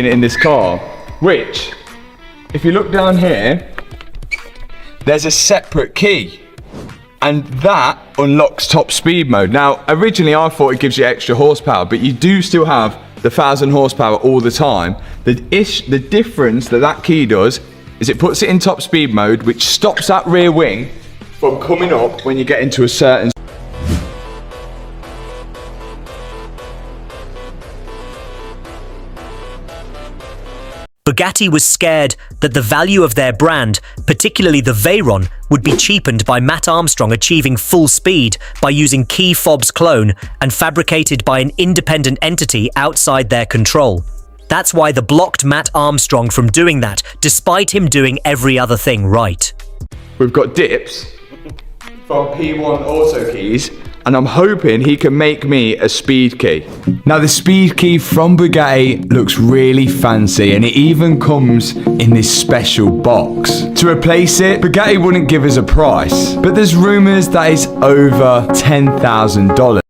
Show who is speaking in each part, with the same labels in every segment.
Speaker 1: unit in this car, which, if you look down here, there's a separate key. And that unlocks top speed mode. Now, originally I thought it gives you extra horsepower, but you do still have the 1000 horsepower all the time. The difference that key does is it puts it in top speed mode, which stops that rear wing from coming up when you get into a certain.
Speaker 2: Bugatti was scared that the value of their brand, particularly the Veyron, would be cheapened by Matt Armstrong achieving full speed by using key fob's clone and fabricated by an independent entity outside their control. That's why they blocked Matt Armstrong from doing that, despite him doing every other thing right.
Speaker 1: We've got dips from P1 auto keys, and I'm hoping he can make me a speed key. Now the speed key from Bugatti looks really fancy, and it even comes in this special box. To replace it, Bugatti wouldn't give us a price, but there's rumors that it's over $10,000.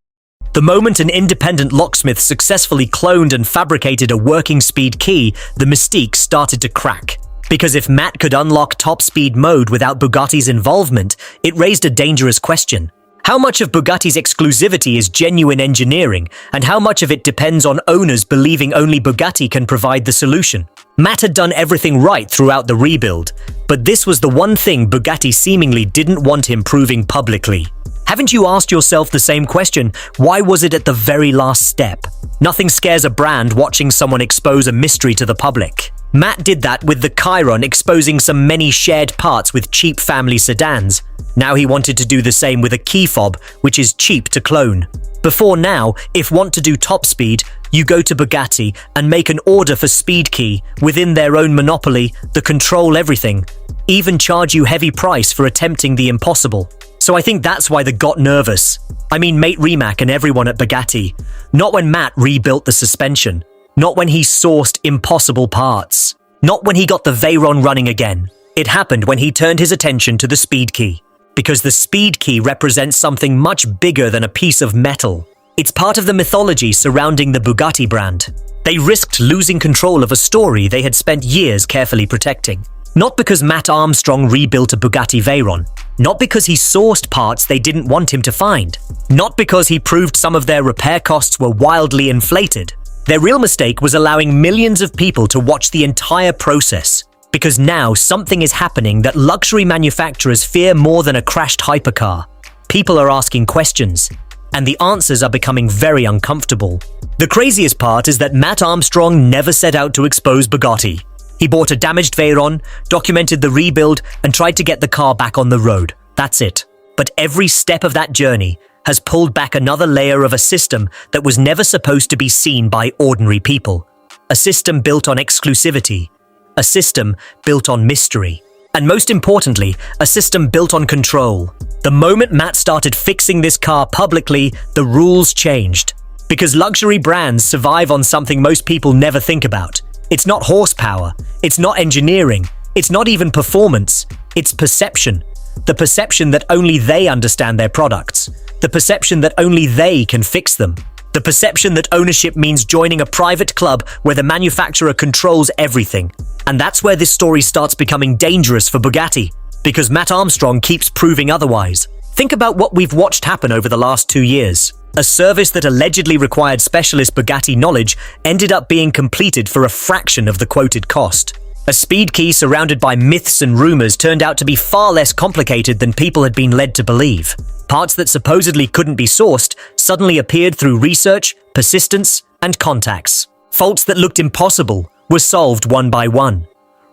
Speaker 2: The moment an independent locksmith successfully cloned and fabricated a working speed key, the mystique started to crack. Because if Matt could unlock top speed mode without Bugatti's involvement, it raised a dangerous question. How much of Bugatti's exclusivity is genuine engineering, and how much of it depends on owners believing only Bugatti can provide the solution? Matt had done everything right throughout the rebuild, but this was the one thing Bugatti seemingly didn't want him proving publicly. Haven't you asked yourself the same question? Why was it at the very last step? Nothing scares a brand watching someone expose a mystery to the public. Matt did that with the Chiron, exposing some many shared parts with cheap family sedans. Now he wanted to do the same with a key fob, which is cheap to clone. Before now, if want to do top speed, you go to Bugatti and make an order for speed key within their own monopoly, they control everything, even charge you heavy price for attempting the impossible. So I think that's why they got nervous. I mean mate Rimac and everyone at Bugatti. Not when Matt rebuilt the suspension. Not when he sourced impossible parts. Not when he got the Veyron running again. It happened when he turned his attention to the speed key. Because the speed key represents something much bigger than a piece of metal. It's part of the mythology surrounding the Bugatti brand. They risked losing control of a story they had spent years carefully protecting. Not because Matt Armstrong rebuilt a Bugatti Veyron. Not because he sourced parts they didn't want him to find. Not because he proved some of their repair costs were wildly inflated. Their real mistake was allowing millions of people to watch the entire process. Because now something is happening that luxury manufacturers fear more than a crashed hypercar. People are asking questions, and the answers are becoming very uncomfortable. The craziest part is that Matt Armstrong never set out to expose Bugatti. He bought a damaged Veyron, documented the rebuild, and tried to get the car back on the road. That's it. But every step of that journey has pulled back another layer of a system that was never supposed to be seen by ordinary people. A system built on exclusivity. A system built on mystery. And most importantly, a system built on control. The moment Matt started fixing this car publicly, the rules changed. Because luxury brands survive on something most people never think about. It's not horsepower. It's not engineering. It's not even performance. It's perception. The perception that only they understand their products. The perception that only they can fix them. The perception that ownership means joining a private club where the manufacturer controls everything. And that's where this story starts becoming dangerous for Bugatti, because Matt Armstrong keeps proving otherwise. Think about what we've watched happen over the last 2 years. A service that allegedly required specialist Bugatti knowledge ended up being completed for a fraction of the quoted cost. A speed key surrounded by myths and rumors turned out to be far less complicated than people had been led to believe. Parts that supposedly couldn't be sourced suddenly appeared through research, persistence, and contacts. Faults that looked impossible were solved one by one.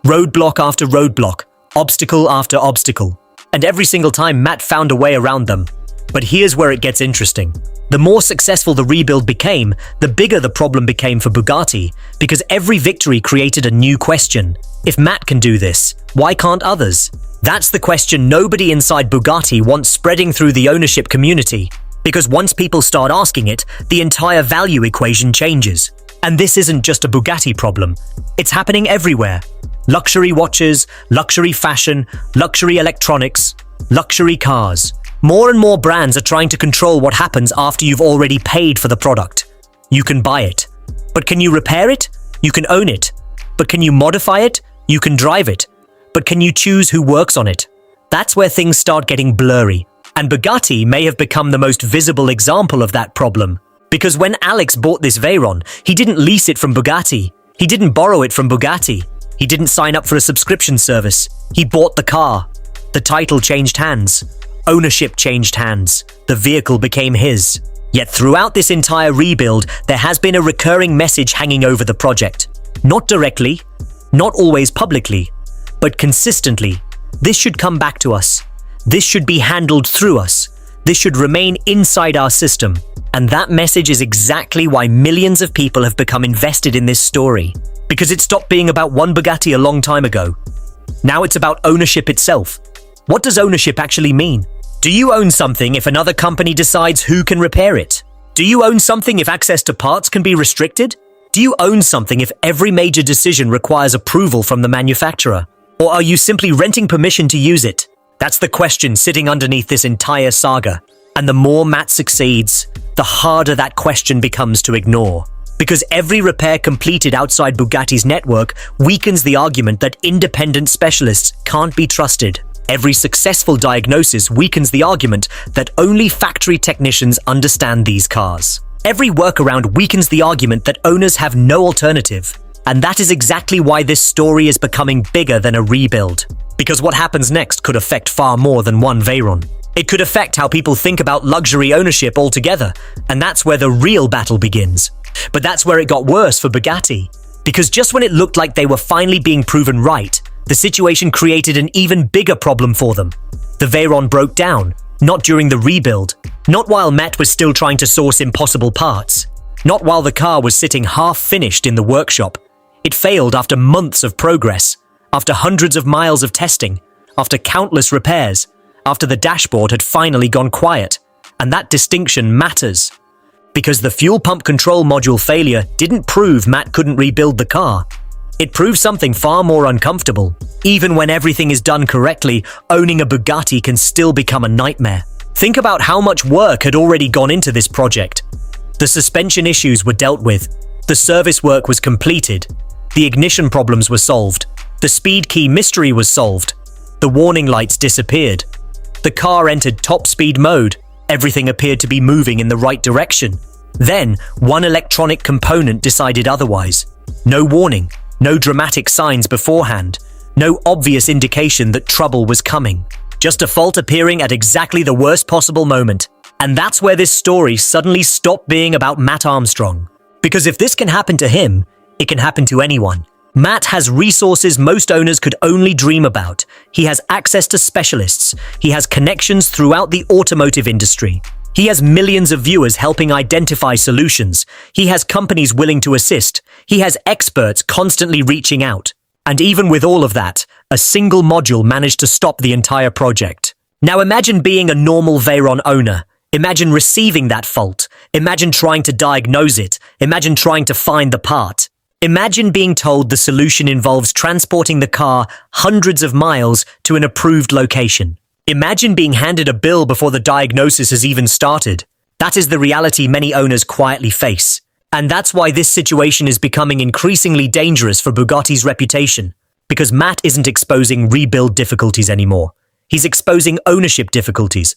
Speaker 2: Roadblock after roadblock, obstacle after obstacle. And every single time Matt found a way around them. But here's where it gets interesting. The more successful the rebuild became, the bigger the problem became for Bugatti, because every victory created a new question. If Matt can do this, why can't others? That's the question nobody inside Bugatti wants spreading through the ownership community, because once people start asking it, the entire value equation changes. And this isn't just a Bugatti problem. It's happening everywhere. Luxury watches, luxury fashion, luxury electronics, luxury cars. More and more brands are trying to control what happens after you've already paid for the product. You can buy it. But can you repair it? You can own it. But can you modify it? You can drive it. But can you choose who works on it? That's where things start getting blurry. And Bugatti may have become the most visible example of that problem. Because when Alex bought this Veyron, he didn't lease it from Bugatti. He didn't borrow it from Bugatti. He didn't sign up for a subscription service. He bought the car. The title changed hands. Ownership changed hands. The vehicle became his. Yet throughout this entire rebuild, there has been a recurring message hanging over the project. Not directly, not always publicly, but consistently. This should come back to us. This should be handled through us. This should remain inside our system. And that message is exactly why millions of people have become invested in this story. Because it stopped being about one Bugatti a long time ago. Now it's about ownership itself. What does ownership actually mean? Do you own something if another company decides who can repair it? Do you own something if access to parts can be restricted? Do you own something if every major decision requires approval from the manufacturer? Or are you simply renting permission to use it? That's the question sitting underneath this entire saga. And the more Matt succeeds, the harder that question becomes to ignore. Because every repair completed outside Bugatti's network weakens the argument that independent specialists can't be trusted. Every successful diagnosis weakens the argument that only factory technicians understand these cars. Every workaround weakens the argument that owners have no alternative. And that is exactly why this story is becoming bigger than a rebuild. Because what happens next could affect far more than one Veyron. It could affect how people think about luxury ownership altogether, and that's where the real battle begins. But that's where it got worse for Bugatti. Because just when it looked like they were finally being proven right, the situation created an even bigger problem for them. The Veyron broke down, not during the rebuild, not while Matt was still trying to source impossible parts, not while the car was sitting half-finished in the workshop. It failed after months of progress, after hundreds of miles of testing, after countless repairs, after the dashboard had finally gone quiet. And that distinction matters. Because the fuel pump control module failure didn't prove Matt couldn't rebuild the car. It proved something far more uncomfortable. Even when everything is done correctly, owning a Bugatti can still become a nightmare. Think about how much work had already gone into this project. The suspension issues were dealt with. The service work was completed. The ignition problems were solved. The speed key mystery was solved. The warning lights disappeared. The car entered top speed mode. Everything appeared to be moving in the right direction. Then, one electronic component decided otherwise. No warning. No dramatic signs beforehand. No obvious indication that trouble was coming. Just a fault appearing at exactly the worst possible moment. And that's where this story suddenly stopped being about Matt Armstrong. Because if this can happen to him, it can happen to anyone. Matt has resources most owners could only dream about. He has access to specialists. He has connections throughout the automotive industry. He has millions of viewers helping identify solutions. He has companies willing to assist. He has experts constantly reaching out. And even with all of that, a single module managed to stop the entire project. Now imagine being a normal Veyron owner. Imagine receiving that fault. Imagine trying to diagnose it. Imagine trying to find the part. Imagine being told the solution involves transporting the car hundreds of miles to an approved location. Imagine being handed a bill before the diagnosis has even started. That is the reality many owners quietly face. And that's why this situation is becoming increasingly dangerous for Bugatti's reputation. Because Matt isn't exposing rebuild difficulties anymore. He's exposing ownership difficulties.